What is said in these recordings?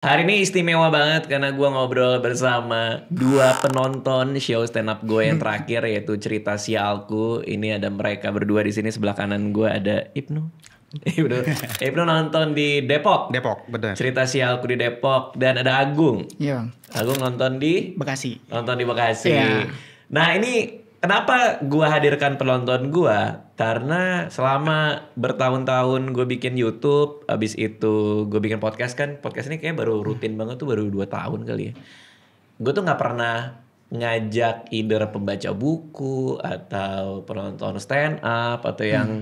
Hari ini istimewa banget karena gue ngobrol bersama dua penonton show stand up gue yang terakhir yaitu Cerita Sialku. Ini ada mereka berdua di sini, sebelah kanan gue ada Ibnu. Ibnu nonton di Depok. Depok, benar. Cerita Sialku di Depok, dan ada Agung. Iya. Agung nonton di Bekasi. Nonton di Bekasi. Iya. Nah, ini kenapa gue hadirkan penonton gue? Karena selama bertahun-tahun gue bikin YouTube, abis itu gue bikin podcast kan. Podcast ini kayak baru rutin banget tuh, baru 2 tahun kali ya. Gue tuh gak pernah ngajak either pembaca buku atau penonton stand up atau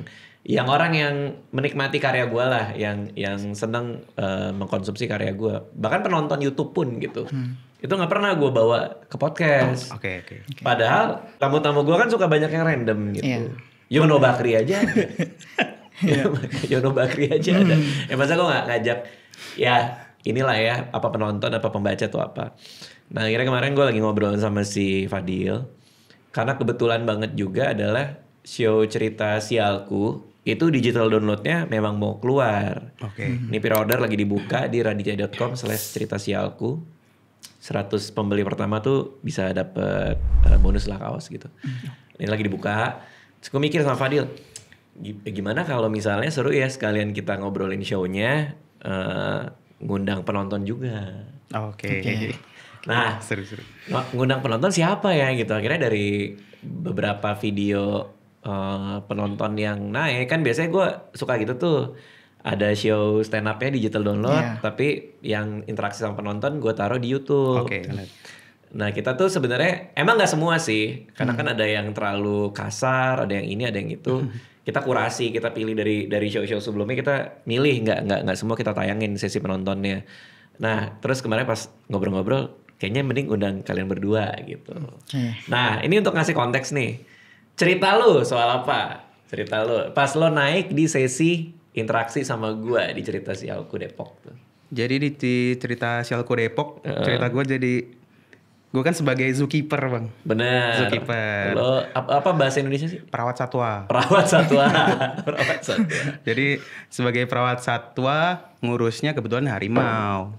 yang orang yang menikmati karya gue lah, yang seneng mengkonsumsi karya gue. Bahkan penonton YouTube pun gitu. Itu nggak pernah gue bawa ke podcast. Oke. Padahal tamu-tamu gue kan suka banyak yang random gitu. Iya. Yono Bakri aja ada. Yono Bakri aja ada. Masa gue nggak ngajak, ya inilah ya, apa penonton, apa pembaca tuh apa. Nah akhirnya kemarin gue lagi ngobrol sama si Fadil. Karena kebetulan banget juga adalah show Cerita Sialku itu digital downloadnya memang mau keluar. Oke. Ini pre-order lagi dibuka di raditya.com/cerita sialku. 100 pembeli pertama tuh bisa dapet bonus lah kaos gitu. Ini lagi dibuka. Terus gue mikir sama Fadil, gimana kalau misalnya seru ya sekalian kita ngobrolin show-nya, ngundang penonton juga. Oke. Nah, Seru. ngundang penonton siapa ya gitu. Akhirnya dari beberapa video penonton yang naik, kan biasanya gue suka gitu tuh. Ada show stand up-nya digital download, tapi yang interaksi sama penonton gue taruh di YouTube. Oke. Nah kita tuh sebenarnya emang nggak semua sih, karena kan ada yang terlalu kasar, ada yang ini, ada yang itu. Kita kurasi, kita pilih dari show-show sebelumnya, kita milih, nggak semua kita tayangin sesi penontonnya. Nah terus kemarin pas ngobrol-ngobrol, kayaknya mending undang kalian berdua gitu. Nah ini untuk ngasih konteks nih, cerita lu soal apa? Cerita lu pas lo naik di sesi interaksi sama gue di Cerita Sialku Depok tuh. Jadi di Cerita Sialku Depok, cerita gue jadi, gue kan sebagai zookeeper bang. Bener. Zookeeper. Lo apa bahasa Indonesia sih? Perawat satwa. Perawat satwa. Perawat satwa. Jadi sebagai perawat satwa ngurusnya kebetulan harimau.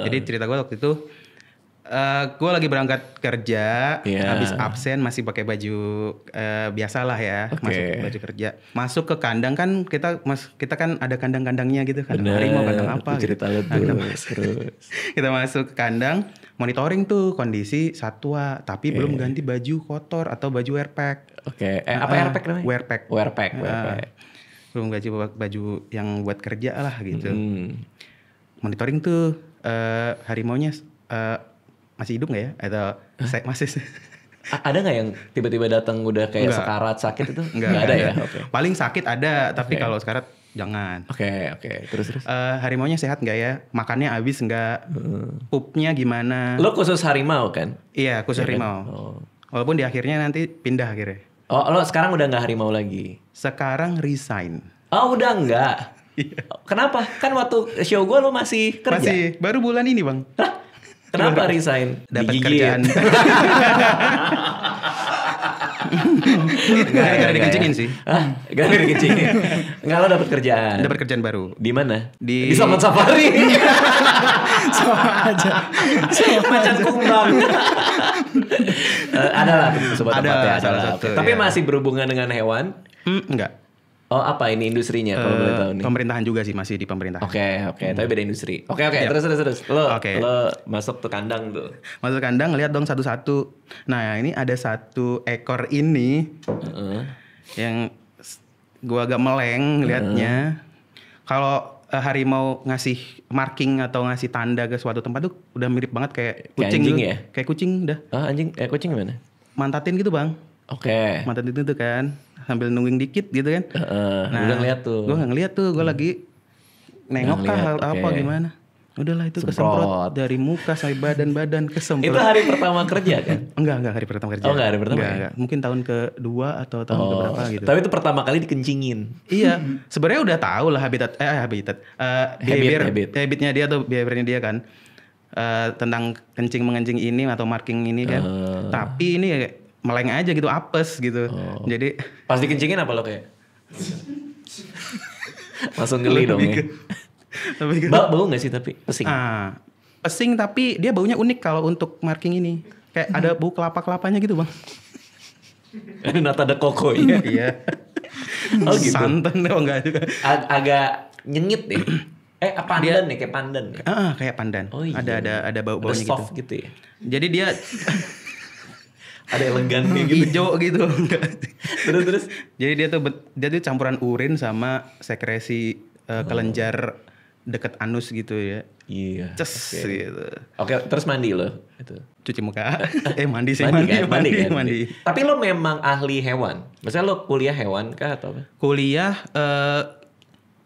Jadi cerita gue waktu itu, gue lagi berangkat kerja, habis absen masih pakai baju biasa lah ya, masuk baju kerja, masuk ke kandang kan kita kan ada kandang-kandangnya gitu, kandang harimau, kandang apa gitu. Kita masuk ke kandang, monitoring tuh kondisi satwa, tapi belum ganti baju kotor atau baju wearpack. Apa wearpack namanya? Wearpack. Belum ganti baju yang buat kerja lah gitu. Monitoring tuh harimaunya masih hidup nggak ya? Atau masih? Ada nggak yang tiba-tiba datang udah kayak sekarat sakit itu? Nggak ada ya? Paling sakit ada, tapi kalau sekarat jangan. Oke. Terus. Harimaunya sehat nggak ya? Makannya habis nggak? Pupnya gimana? Lo khusus harimau kan? Iya, khusus harimau. Walaupun di akhirnya nanti pindah akhirnya. Oh, lo sekarang udah nggak harimau lagi? Sekarang resign. Oh, udah nggak? Kenapa? Kan waktu show gue lo masih kerja. Masih, baru bulan ini bang. Kenapa resign? Dapat kerjaan. Gak dikencingin sih. Gak dikencingin. Enggak, lo dapat kerjaan. Dapat kerjaan baru. Di mana? Di Taman Safari. Sama aja. Macan kumbang. Ada lah sobat tempatnya, salah satu. Tapi ya. masih berhubungan dengan hewan? Enggak. Oh, apa ini industrinya kalau boleh tahu nih? Pemerintahan juga sih, masih di pemerintahan. Oke, tapi beda industri. Oke, terus. Lo masuk ke kandang tuh. Masuk kandang, lihat dong satu-satu. Nah, ini ada satu ekor ini yang gua agak meleng liatnya. Kalau harimau ngasih marking atau ngasih tanda ke suatu tempat tuh udah mirip banget kayak kucing. Kayak anjing ya? Kayak kucing dah. Anjing, kucing gimana? Mantatin gitu bang. Oke. Mantatin itu tuh kan. Sambil nungging dikit gitu kan. Nah, udah ngeliat tuh. Gue gak ngeliat tuh. Gue lagi nengok kah apa gimana. Udahlah itu kesemprot. Dari muka sampai badan kesemprot. Itu hari pertama kerja kan? Enggak hari pertama kerja. Oh enggak hari pertama enggak. Mungkin tahun kedua atau tahun keberapa gitu. Tapi itu pertama kali dikencingin. Iya. Sebenarnya udah tahu lah habitnya dia atau behaviornya dia kan. Tentang mengencing ini atau marking ini kan. Tapi ini meleng aja gitu, apes gitu. Jadi pas dikencingin apa lo kayak? Langsung geli dong ya. Bau gak sih tapi? Pesing? pesing tapi dia baunya unik kalau untuk marking ini. Kayak ada bau kelapa-kelapanya gitu bang. Ada nata de coco ya. Iya. Oh gitu. Santan dong enggak juga. Agak nyengit deh. Pandan nih kayak pandan. Kayak pandan. Oh iya. Ada bau-baunya gitu. Soft gitu ya. Jadi dia ada elegannya gitu. hijau gitu. Terus. Jadi dia tuh campuran urin sama sekresi kelenjar deket anus gitu ya. Iya. Ces gitu. Oke, terus mandi lo itu. Cuci muka. Mandi sih mandi. Tapi lo memang ahli hewan. Maksudnya lo kuliah hewan kah atau apa? Kuliah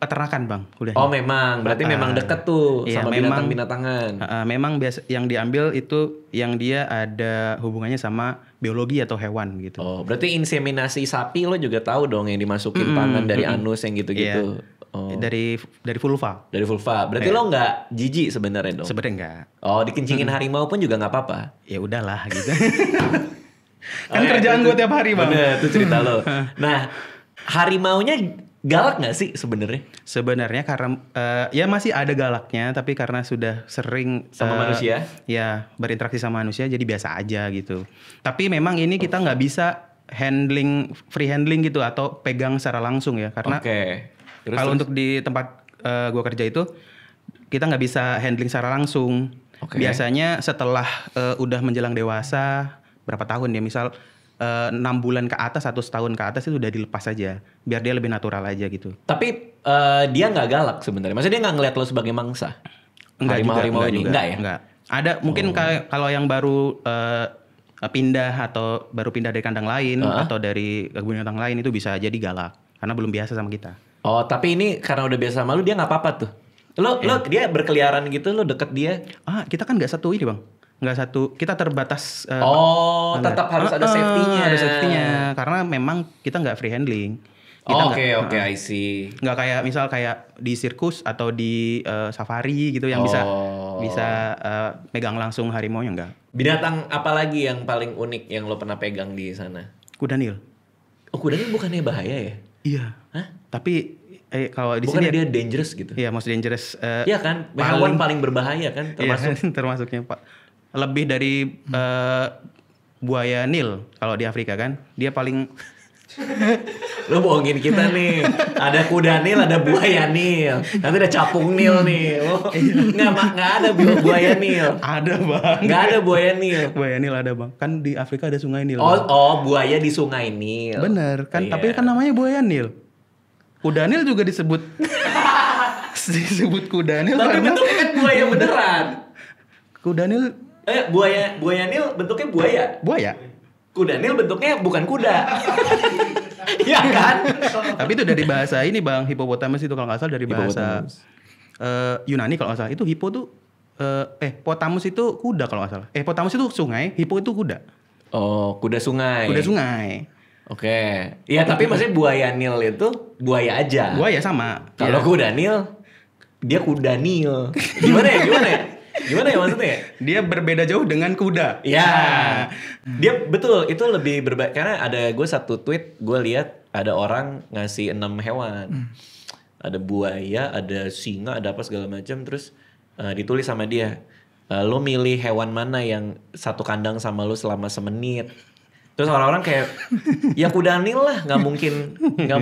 peternakan bang kuliahnya. Oh memang, berarti memang deket tuh iya, sama binatang-binatangan. Memang biasa yang diambil itu yang dia ada hubungannya sama biologi atau hewan gitu. Oh, berarti inseminasi sapi lo juga tahu dong yang dimasukin tangan dari anus yang gitu-gitu. Iya. Oh. Dari vulva. Dari vulva. Berarti lo nggak jijik sebenarnya dong? Sebenarnya enggak. Oh, dikencingin harimau pun juga nggak apa-apa. Ya udahlah gitu. Kan kerjaan gue tiap hari bang. Bener, itu cerita lo. Nah, harimaunya galak nggak sih sebenarnya? Sebenarnya karena ya masih ada galaknya, tapi karena sudah sering sama manusia, ya berinteraksi sama manusia, jadi biasa aja gitu. Tapi memang ini kita nggak bisa free handling gitu atau pegang secara langsung ya, karena kalau untuk di tempat gue kerja itu kita nggak bisa handling secara langsung. Biasanya setelah udah menjelang dewasa berapa tahun ya, misal 6 bulan ke atas atau setahun ke atas itu udah dilepas aja biar dia lebih natural aja gitu. Tapi dia nggak galak sebenarnya. Maksudnya dia nggak ngeliat lo sebagai mangsa. Enggak juga. Enggak ya? Enggak. Ada mungkin kalau yang baru pindah atau baru pindah dari kandang lain atau dari kebun binatang lain itu bisa jadi galak karena belum biasa sama kita. Oh, tapi ini karena udah biasa sama lu dia nggak apa-apa tuh. Lo dia berkeliaran gitu, lo deket dia. Kita kan nggak satu ini bang. Nggak satu, kita terbatas. Tetap harus ada safety-nya. Ada safety-nya, karena memang kita nggak free handling. Oke, I see. Nggak kayak misal kayak di sirkus atau di safari gitu yang bisa megang langsung harimaunya nggak. Binatang apa lagi yang paling unik yang lo pernah pegang di sana? Kuda Nil. Oh, kuda Nil bukannya bahaya ya? Iya. Hah? Tapi kalau di bukannya sini dia dangerous gitu? Iya, most dangerous. Iya kan, hewan paling berbahaya kan termasuk. Iya, termasuknya Pak. Lebih dari buaya Nil kalau di Afrika kan, dia paling. Lo bohongin kita nih. Ada kuda Nil, ada buaya Nil. Nanti ada capung Nil nih. Nggak ada buaya Nil. Ada bang. Nggak ada buaya Nil. Buaya Nil ada bang. Kan di Afrika ada sungai Nil. Oh, buaya di sungai Nil. Bener kan, tapi kan namanya buaya Nil. Kuda Nil juga disebut kuda Nil. Tapi bentuknya kan buaya beneran. Kuda Nil. Buaya Nil bentuknya buaya. Buaya. Kuda Nil bentuknya bukan kuda. Iya kan? Tapi itu dari bahasa ini bang, hippopotamus itu kalau nggak salah dari bahasa Yunani kalau nggak salah. Itu hippo tuh potamus itu kuda kalau nggak salah. Potamus itu sungai, hippo itu kuda. Oh, kuda sungai. Kuda sungai. Oke. Iya, tapi maksudnya buaya Nil itu buaya aja. Buaya sama. Kalau kuda Nil, dia kuda Nil. Gimana ya? Gimana ya maksudnya? Dia berbeda jauh dengan kuda. Ya. Dia betul itu lebih berbeda karena ada gue satu tweet gue lihat ada orang ngasih 6 hewan. Ada buaya, ada singa, ada apa segala macam terus ditulis sama dia. Lo milih hewan mana yang satu kandang sama lo selama semenit. Terus orang-orang kayak ya kuda Nil lah, nggak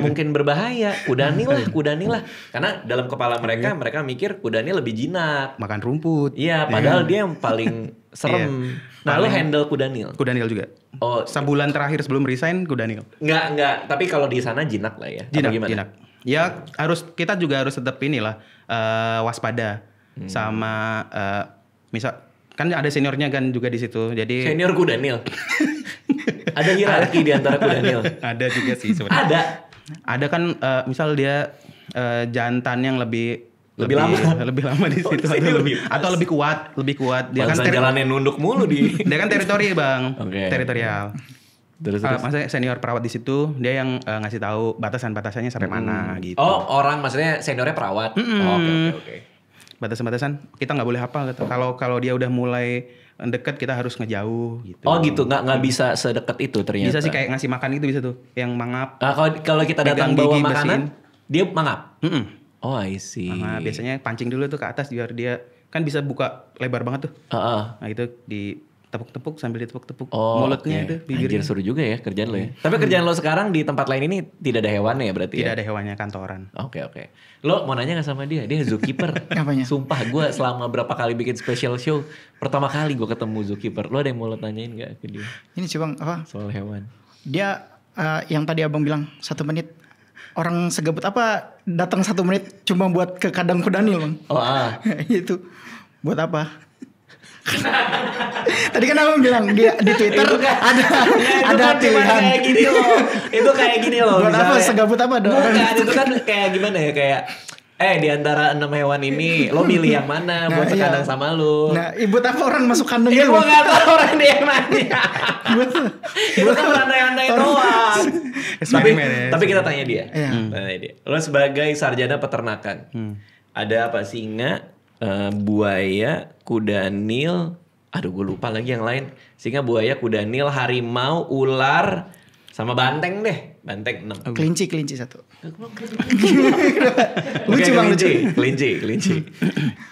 mungkin berbahaya. Kuda Nil lah. Karena dalam kepala mereka mikir kuda Nil lebih jinak, makan rumput. Iya, padahal dia yang paling serem. Nah, lo handle kuda Nil? Kuda Nil juga. Oh, sebulan terakhir sebelum resign kuda Nil. Nggak. Tapi kalau di sana jinak lah ya. Jinak. Ya kita juga harus tetap inilah waspada sama misal kan ada seniornya kan juga di situ. Jadi senior kuda Nil. Ada hierarki di antara kuda Nil. Ada juga sih sebenarnya. Ada kan misal dia jantan yang lebih lama di situ atau lebih kuat. Dia kan jalannya nunduk mulu di. Dia kan teritori bang. Okay. Teritorial. Terus. Maksudnya senior perawat di situ dia yang ngasih tahu batasan-batasannya sampai mana gitu. Oh orang maksudnya seniornya perawat. Oke. Batasan-batasan kita nggak boleh hafal gitu. Kalau dia udah mulai deket kita harus ngejauh gitu. Oh gitu, nggak bisa sedekat itu ternyata. Bisa sih kayak ngasih makan gitu bisa tuh, yang mangap. Kalau kita datang bawa makanan, bersihin. dia mangap. Oh I see. Biasanya pancing dulu tuh ke atas biar dia kan bisa buka lebar banget tuh. Heeh. Nah itu ditepuk-tepuk sambil ditepuk-tepuk mulutnya oke. itu bibirnya. Anjir seru juga ya kerjaan lo ya. Tapi kerjaan lo sekarang di tempat lain ini tidak ada hewannya ya berarti Tidak ya? ada hewannya, kantoran. Oke. Lo mau nanya gak sama dia? Dia zookeeper. Apanya? Sumpah gue selama berapa kali bikin special show, pertama kali gue ketemu zookeeper. Lo ada yang mau lo tanyain gak ke dia Ini sih bang, apa? soal hewan? Dia yang tadi abang bilang 1 menit. Orang segabut apa datang 1 menit cuma buat ke kandang kudanil bang? Oh Itu buat apa? Tadi kan abang bilang di Twitter ada pilihan. Kayak gini loh. Itu kayak gini loh. Buat apa? misalnya. Segabut apa dong? Bukan, itu kan kayak gimana ya, kayak di antara 6 hewan ini lo milih yang mana buat sekandang sama lo. Nah, buat apa orang masuk kandang Iya, gitu? gue gak tau orang dia yang nanya. Itu kan rantai-rantai doang. Tapi kita tanya dia. Iya. Tanya dia. Lo sebagai sarjana peternakan, ada apa? Singa, buaya, kuda nil, aduh gue lupa lagi yang lain. Singa, buaya, kuda nil, harimau, ular, sama banteng deh. Banteng 6. Kelinci 1. Lucu Bang, kelinci.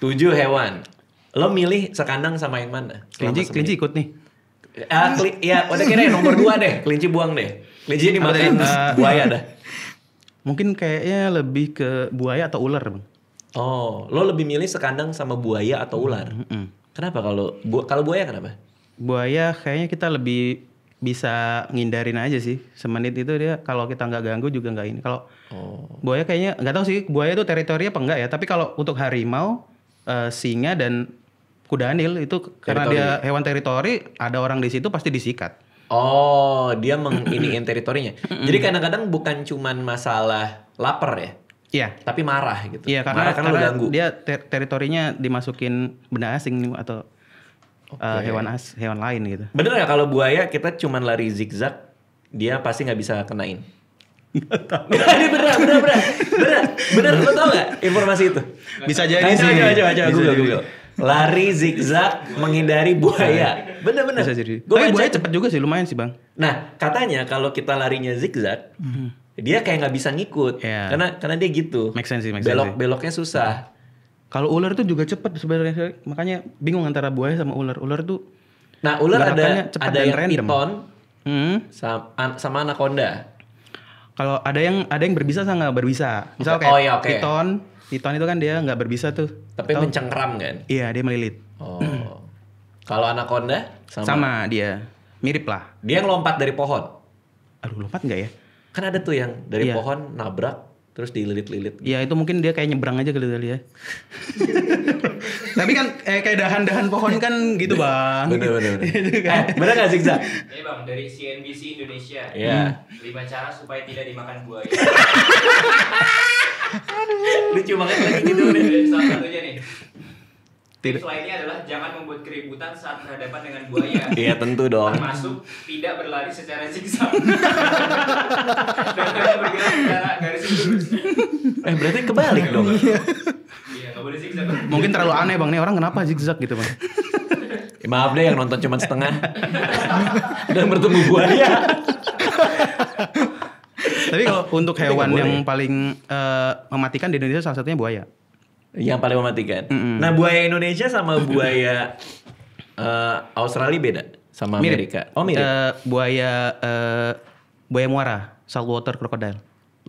7 hewan. Lo milih sekandang sama yang mana? Kelinci ikut nih. Ya udah kira nomor 2 deh. Kelinci buang deh. Kelinci dimakan buaya dah. Mungkin kayaknya lebih ke buaya atau ular bang. Oh, lo lebih milih sekandang sama buaya atau ular? Kenapa kalau buaya kenapa? Buaya kayaknya kita lebih bisa ngindarin aja sih. Semenit itu dia kalau kita nggak ganggu juga nggak ini. Kalau buaya kayaknya nggak tahu sih buaya itu teritori apa enggak ya. Tapi kalau untuk harimau, singa dan kudanil itu karena dia hewan teritori, ada orang di situ pasti disikat. Oh, dia menginiin teritorinya. Jadi kadang-kadang bukan cuman masalah lapar ya, Iya. tapi marah gitu. Iya marah karena lo ganggu. dia teritorinya dimasukin benda asing nih, atau hewan lain gitu. Bener nggak kalau buaya kita cuman lari zigzag, dia pasti nggak bisa kenain? Ini bener, lo tau nggak informasi itu? Bisa jadi Nah, sih. coba Google. Lari zigzag menghindari buaya. Bener. Bisa jadi. Gua Tapi baca buaya tuh. cepet juga sih, lumayan sih bang. Nah, katanya kalau kita larinya zigzag, dia kayak nggak bisa ngikut, Iya. karena dia gitu. Make sense sih. Beloknya susah. Kalau ular tuh juga cepet sebenarnya, makanya bingung antara buaya sama ular. Ular tuh Nah, ular gerakannya cepat ada dan yang random. piton sama anaconda. kalau ada yang berbisa sama nggak berbisa. Misal kayak Oke. piton itu kan dia nggak berbisa tuh. Tapi mencengkram kan? Iya, dia melilit. Oh. Kalau anaconda Sama dia. Mirip lah. dia ngelompat dari pohon. Aduh, lompat nggak ya? Kan ada tuh yang dari Iya. pohon nabrak terus dililit-lilit. Iya, itu mungkin dia kayak nyebrang aja kali ya. Tapi kan kayak dahan-dahan pohon kan gitu, Bang. Bener. Bener gak zigzag? Ini bang dari CNBC Indonesia. Iya. 5 cara supaya tidak dimakan buaya. Lucu banget lagi gitu deh. Salah satunya nih. Tips lainnya adalah jangan membuat keributan saat berhadapan dengan buaya. Iya tentu dong. Termasuk tidak berlari secara zigzag. Dan hanya bergerak secara garis lurus. Berarti kebalik dong. Iya, nggak boleh zigzag. Mungkin terlalu aneh, Bang. Nih orang kenapa zigzag gitu, Bang? Maaf deh yang nonton cuma setengah. Dan bertemu buaya. Tapi kalau untuk hewan nggak yang boleh. paling mematikan di Indonesia salah satunya buaya. Yang paling mematikan. Nah buaya Indonesia sama buaya Australia beda sama Amerika. Oh mirip. Buaya muara, saltwater crocodile.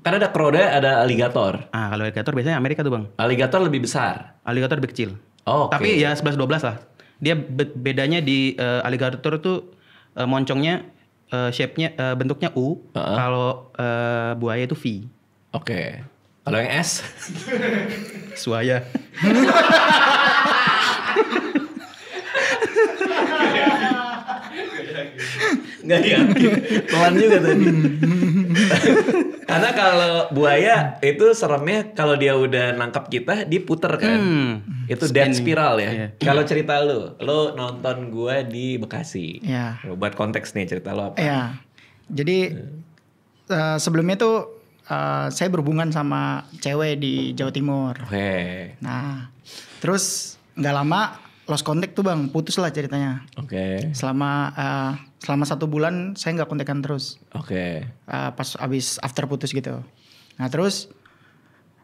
Karena ada kroda, ada aligator. Ah, kalau alligator biasanya Amerika tuh, Bang. Aligator lebih besar. Alligator lebih kecil. Oh, oke. Tapi ya 11-12 lah. Dia bedanya di alligator tuh moncongnya shape-nya bentuknya U. Kalau buaya itu V. Oke. Kalau yang S? Suaya. Nggak diambil. Pelan juga tadi. Karena kalau buaya itu seremnya kalau dia udah nangkap kita, dia puter kan. Itu death spiral ya. Iya. Kalau cerita lu nonton gua di Bekasi. Iya. Buat konteks nih cerita lu apa? Iya. Jadi sebelumnya tuh saya berhubungan sama cewek di Jawa Timur. Oke. Nah, terus nggak lama lost contact tuh bang, putus lah ceritanya. Oke. Selama 1 bulan saya nggak kontekan terus. Oke. Pas abis after putus gitu. Nah terus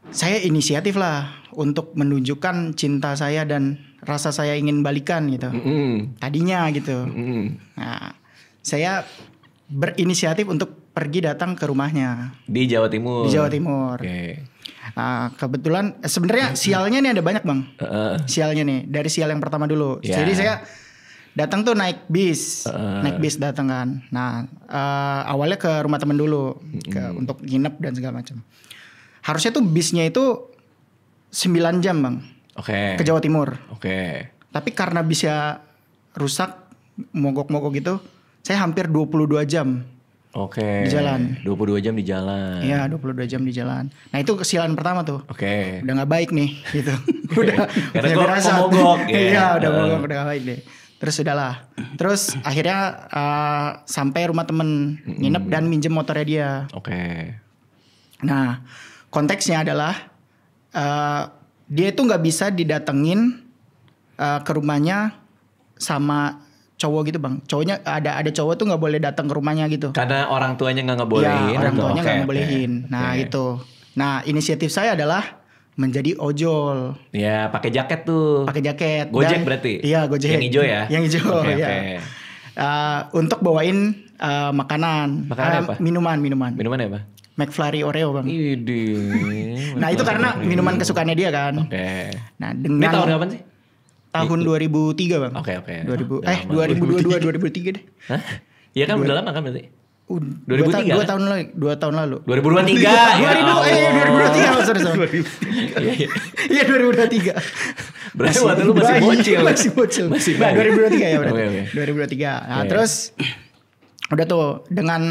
saya inisiatif lah untuk menunjukkan cinta saya dan rasa saya ingin balikan gitu. Tadinya gitu. Nah, saya berinisiatif untuk pergi datang ke rumahnya Di Jawa Timur. di Jawa Timur. Oke. Nah, kebetulan sebenarnya sialnya nih ada banyak bang. Sialnya nih dari sial yang pertama dulu. Ya. Jadi saya datang tuh naik bis datang kan. Nah awalnya ke rumah temen dulu untuk nginep dan segala macam. Harusnya tuh bisnya itu 9 jam bang Oke. ke Jawa Timur. Oke. Tapi karena bisnya rusak mogok-mogok gitu, saya hampir 22 jam. Oke. Di jalan. 22 jam di jalan. Iya 22 jam di jalan. Nah itu kesialan pertama tuh. Oke. Udah gak baik nih gitu. udah Karena udah gua firasat. mogok, ya. Iya udah mogok udah gak baik deh. Terus udahlah. Terus akhirnya sampai rumah temen nginep dan minjem motornya dia. Oke. Nah konteksnya adalah dia itu nggak bisa didatengin ke rumahnya sama cowok gitu bang. Cowoknya ada cowok tuh nggak boleh datang ke rumahnya gitu. Karena orang tuanya nggak ngebolehin. Ya, orang tuanya nggak Oke, ngebolehin. oke. Nah Oke. itu. Nah inisiatif saya adalah menjadi ojol. Ya pakai jaket tuh. Pakai jaket. Gojek Dan- berarti? Iya Gojek. Yang hijau ya? Yang hijau Oke, ya. oke. Untuk bawain makanan. Makanan apa? Minuman. Minuman apa? McFlurry Oreo bang. Idih. Nah itu karena minuman kesukaannya dia kan. Oke. Nah Ini dengan tahun kapan sih? tahun 2003 bang. Oke. 2000 Udah lama. 2022 2003 deh. Hah? Iya kan udah lama kan berarti? 2003 2003 kan? 2 tahun lalu. 2023. 2023 sorry. Iya, iya. Iya 2023. Berarti waktu lu masih bayi, bocil. Masih bocil. Masih Nah, bayi. 2023 ya udah. Oke, oke. 2023. Nah, Oke. terus udah tuh dengan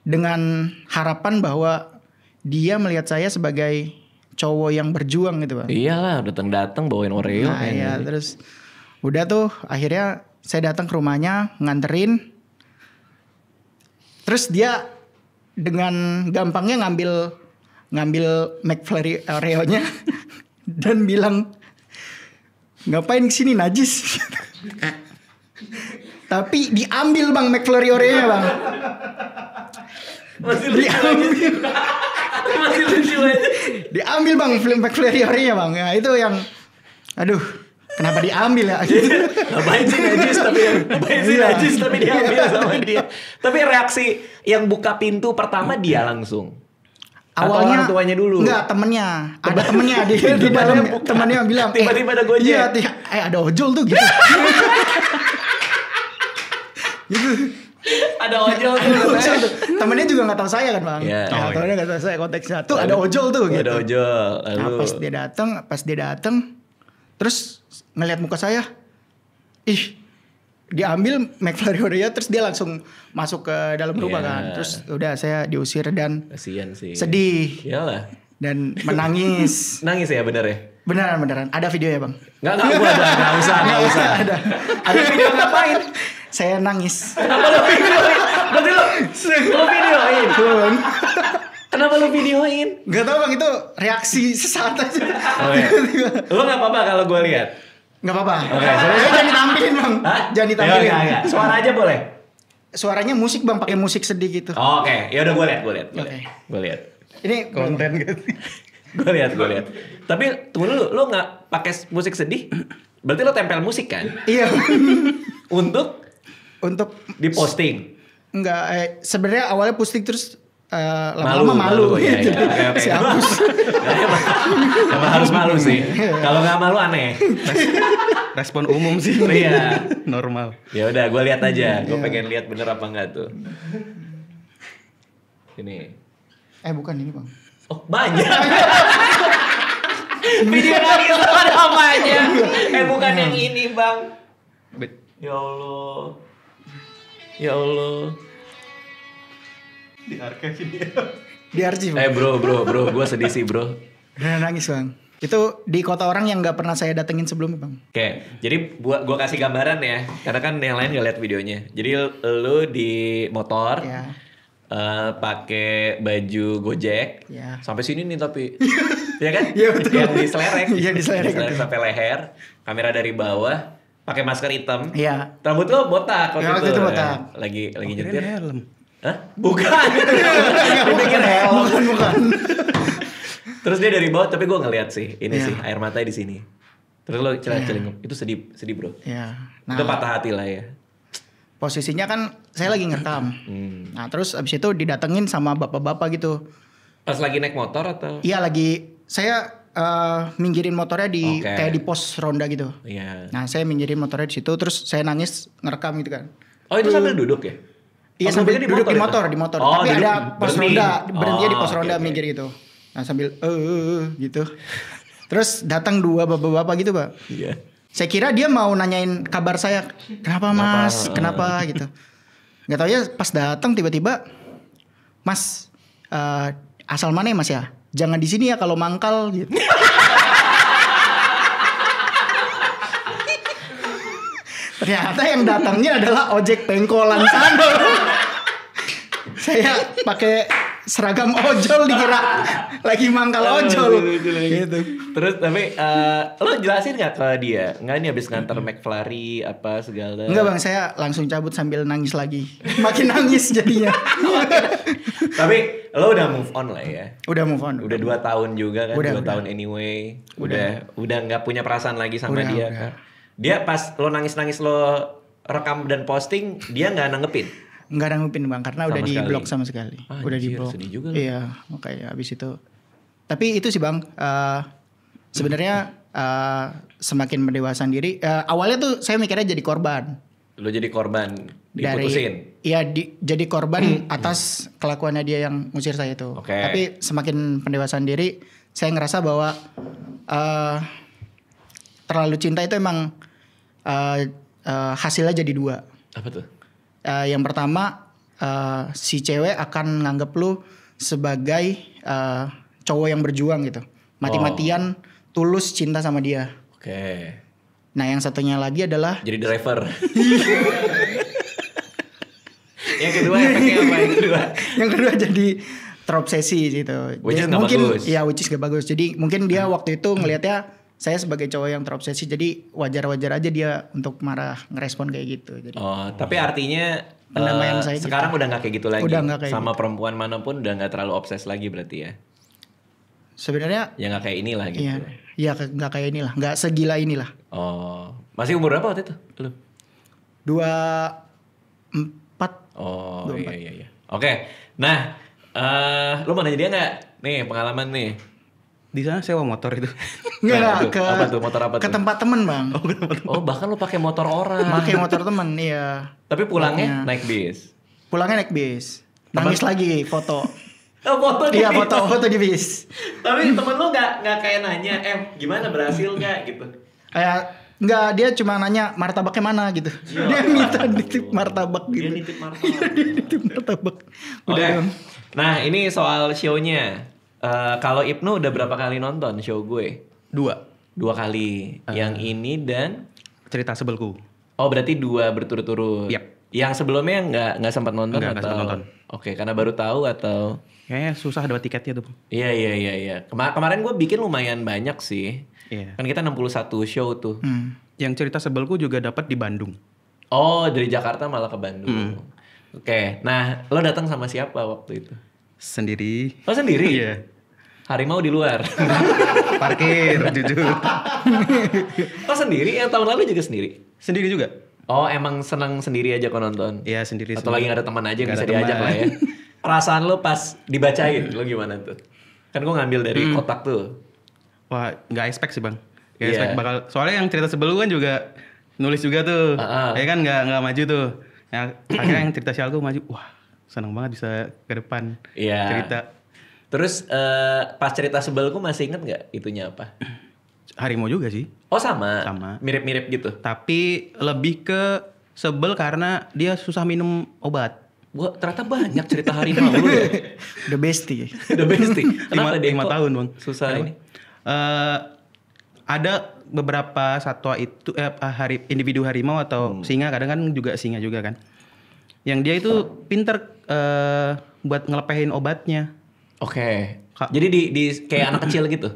dengan harapan bahwa dia melihat saya sebagai cowok yang berjuang gitu, Bang. Iyalah, datang bawain Oreo. Nah, kan. iya, terus udah tuh akhirnya saya datang ke rumahnya, nganterin. Terus dia dengan gampangnya ngambil McFlurry Oreo-nya dan bilang, "Ngapain kesini najis?" Tapi diambil Bang McFlurry Oreo-nya, Bang. Masih lucu aja. Masih lucu aja. Diambil Bang McFlurry Oreo-nya, Bang. Nah, itu yang aduh, kenapa diambil ya? Ngapain sih najis tapi diambil sama dia. Tapi reaksi yang buka pintu pertama dia langsung. Atau Awalnya orang tuanya dulu. Enggak, temennya. Ada temennya di dalam. Temennya bilang, Tiba-tiba ada Gojek. Iya, ada ojol tuh gitu. Gitu. Ada ojol tuh. Ada ojol tuh. Temennya juga nggak tahu saya kan bang. Iya. Nah, temennya nggak tahu saya konteksnya. Tuh ada ojol tuh gitu. Ada ojol. Nah, Lalu pas dia datang, terus ngelihat muka saya, diambil McFlurry Oreo, terus dia langsung masuk ke dalam rumah Iya. kan. Terus udah saya diusir dan kasihan sih. sedih Iyalah. dan menangis. Nangis ya bener ya? Beneran. Ada video ya bang? Enggak usah. Ada video ngapain? Saya nangis. Kenapa lu videoin? Berarti lu videoin. Kenapa lu videoin? Gak tau bang, itu reaksi sesaat aja. Oke. Lu enggak apa-apa kalau gue lihat. Gak apa-apa. Oke, Jangan ditampilin bang. Hah? Jangan ditampilin. Enggak. Suara aja boleh. Suaranya musik bang, pakai musik sedih gitu. Oke, ya udah gue lihat. Oke. Gue lihat. Ini Konten gitu. Gue lihat. Tapi tunggu dulu, lu nggak pakai musik sedih? Berarti lu tempel musik kan? Iya. Untuk Untuk diposting. enggak sebenarnya awalnya posting terus lama-lama malu Iya, gitu. iya. Oke. Si hapus. Emang harus malu sih. Kalau nggak malu aneh. Respon umum sih. Iya. Normal. Ya udah, gue lihat aja. Gue pengen lihat bener apa enggak tuh. Ini. Bukan ini bang. Oh, banyak. Video lagi ada banyak. Bukan yang ini, Bang. Ya Allah. Ya Allah. Di archive dia. Di arsip bang. Bro, gue sedih sih, bro. Beneran nangis bang. Itu di kota orang yang nggak pernah saya datengin sebelumnya bang. Oke, jadi gua kasih gambaran ya, karena kan yang lain nggak lihat videonya. Jadi lu di motor, Ya. pakai baju Gojek, Ya. sampai sini nih tapi, ya kan? Iya, betul. Yang diselerek, Iya, diselerek. sampai leher, kamera dari bawah, pakai masker hitam. Iya. Rambut lu botak Ya, waktu itu botak. Lagi Kirain nyetir. helm. Hah? Bukan. Dipikir helm. Bukan. Terus dia dari bawah, tapi gue ngeliat sih, ini Iya. sih air matanya di sini. Terus lo celingkup. Itu sedih bro. Ya. Itu patah hati lah ya. Posisinya kan saya lagi ngerekam. Nah terus abis itu didatengin sama bapak-bapak gitu. Pas lagi naik motor atau? Iya lagi. Saya minggirin motornya kayak di pos ronda gitu. Iya. Nah saya minggirin motornya di situ. Terus saya nangis ngerekam gitu kan. Oh itu sambil duduk ya? Iya sambil duduk di motor. Oh, tapi ada pos ronda. Berhentinya di pos ronda oke. minggir gitu. Nah sambil gitu. Terus datang 2 bapak-bapak gitu Pak. Iya. Saya kira dia mau nanyain kabar saya. Kenapa mas? Kenapa gitu. Gak tau ya pas datang tiba-tiba. Mas asal mana ya mas ya? Jangan di sini ya kalau mangkal gitu. Ternyata yang datangnya adalah ojek pengkolan sana. Saya pakai seragam ojol dikira lagi mangkal ojol gitu. Terus tapi lo jelasin gak ke dia? Enggak nih habis nganter McFlurry apa segala. Enggak bang, saya langsung cabut sambil nangis lagi. Makin nangis jadinya. Tapi lo udah move on lah ya. Udah move on. Udah 2 tahun juga kan. Udah. 2 tahun anyway. Udah gak punya perasaan lagi sama dia Udah. kan. Dia pas lo nangis-nangis lo rekam dan posting, dia gak nanggepin. Enggak nanggupin bang, karena udah di blok sama sekali. Udah di blok. Sedih juga. Iya, makanya abis itu. Tapi itu sih bang, sebenarnya semakin mendewasaan diri. Awalnya tuh saya mikirnya jadi korban. Lo jadi korban, diputusin. Iya, jadi korban atas kelakuannya dia yang ngusir saya itu. Oke. Tapi semakin pendewasaan diri, saya ngerasa bahwa terlalu cinta itu emang hasilnya jadi 2. Apa tuh? Yang pertama si cewek akan nganggep lu sebagai cowok yang berjuang gitu, mati-matian tulus cinta sama dia. Oke. Nah yang satunya lagi adalah Jadi driver. Yang kedua efeknya apa? yang kedua jadi terobsesi gitu. Which is Jadi gak mungkin bagus. ya which is gak bagus. Jadi mungkin dia waktu itu ngelihatnya saya sebagai cowok yang terobsesi, jadi wajar-wajar aja dia untuk marah ngerespon kayak gitu. Jadi Oh, tapi artinya pendamaian saya sekarang gitu. udah nggak kayak gitu lagi. Udah nggak kayak sama gitu. perempuan manapun udah nggak terlalu obses lagi berarti ya. Sebenarnya Ya nggak kayak inilah gitu. iya nggak kayak inilah, nggak segila inilah. Oh, masih umur berapa waktu itu? Lu? 24. Oh, iya. Oke. Nah, lu mau nanya dia nggak? Nih pengalaman nih. Di sana sewa motor itu. Enggak, apa tuh? Motor apa ke tuh? tempat temen bang. Oh, bahkan lu pakai motor orang. Pakai motor temen, iya. Tapi pulangnya naik bis. Pulangnya naik bis. Nangis lagi foto. Oh, foto di Iya bis. foto di bis. Tapi temen lu nggak kayak nanya, gimana berhasil nggak gitu? Enggak, dia cuma nanya martabaknya mana gitu. Dia minta nitip martabak Dia gitu. nitip martabak. Dia nitip martabak. Oke. Udah dong. Nah, ini soal show-nya. Kalau Ibnu udah berapa kali nonton show gue? 2. 2 kali. Yang ini dan Cerita sebelku. oh berarti 2 berturut-turut. Yap. Yang sebelumnya nggak sempat nonton Nggak atau? sempat nonton. Oke, karena baru tahu atau? Kayaknya susah dapat tiketnya tuh. Iya. Kemarin gue bikin lumayan banyak sih. Iya. Kan kita 61 show tuh. Yang cerita sebelku juga dapat di Bandung. Oh, dari Jakarta malah ke Bandung. Oke. Nah, lo datang sama siapa waktu itu? Sendiri. Oh, sendiri? Iya. Harimau di luar. Parkir jujur. Oh, sendiri? Yang tahun lalu juga sendiri? Sendiri juga. Oh, emang senang sendiri aja kok nonton? Iya sendiri. Atau lagi gak ada teman aja yang Nggak bisa ada diajak teman. lah ya? Perasaan lo pas dibacain, lo gimana tuh? Kan gue ngambil dari kotak tuh. Wah nggak expect sih bang. Nggak Iya. expect bakal. Soalnya yang cerita sebelum kan juga nulis juga tuh. Ya kan nggak maju tuh. Ya, akhirnya yang cerita Sialku maju. Wah seneng banget bisa ke depan. Iya. Cerita. Terus pas cerita sebelku masih inget gak itunya apa? Harimau juga sih. Oh sama? Sama. Mirip-mirip gitu? Tapi lebih ke sebel karena dia susah minum obat. Gua ternyata banyak cerita harimau lu ya. The bestie. The bestie. Kenapa dia 5 kok tahun bang. susah ini? Ada beberapa satwa itu individu harimau atau singa, kadang kan juga singa juga kan. Yang dia itu pinter buat ngelepehin obatnya. Oke. Jadi di kayak anak kecil gitu.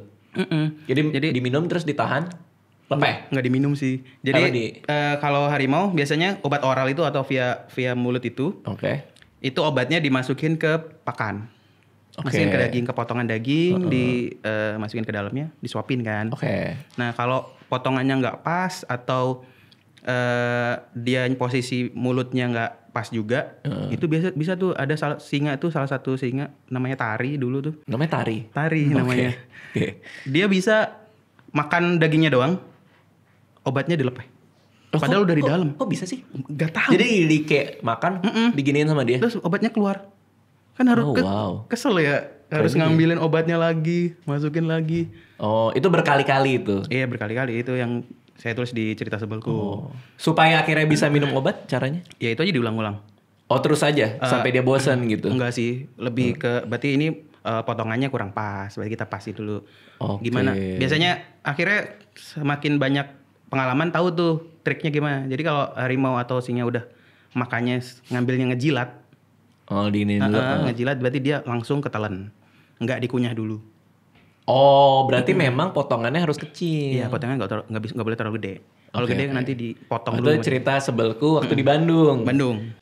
Jadi Jadi- diminum terus ditahan, lepeh. Nggak diminum sih. Apa Jadi kalau harimau biasanya obat oral itu atau via mulut itu Oke. obatnya dimasukin ke pakan. Masukin ke daging, ke potongan daging, masukin ke dalamnya, disuapin kan. Nah kalau potongannya nggak pas atau dia posisi mulutnya nggak pas juga, itu bisa tuh ada salah satu singa namanya Tari dulu tuh. Namanya Tari Namanya. Dia bisa makan dagingnya doang, obatnya dilepeh. Padahal udah di dalam. Kok bisa sih? Gak tahu. Jadi kayak makan, diginiin sama dia. Terus obatnya keluar. Kan harus kesel ya. Harus ngambilin obatnya lagi, masukin lagi. Oh, itu berkali-kali itu? Iya berkali-kali. Itu yang saya tulis di cerita sebelku. Supaya akhirnya bisa minum obat caranya? Ya itu aja diulang-ulang. Oh terus aja? Sampai dia bosan gitu? Enggak sih. Lebih ke, berarti ini potongannya kurang pas. Berarti kita pasin dulu. Gimana? Biasanya akhirnya semakin banyak pengalaman tahu tuh triknya gimana. Jadi kalau harimau atau singa udah makannya ngambilnya ngejilat. Ngejilat berarti dia langsung ketelan. Nggak dikunyah dulu. Oh berarti memang potongannya harus kecil. Iya potongannya nggak boleh terlalu gede. Kalau gede nanti dipotong dulu. Itu cerita sebelku waktu di Bandung.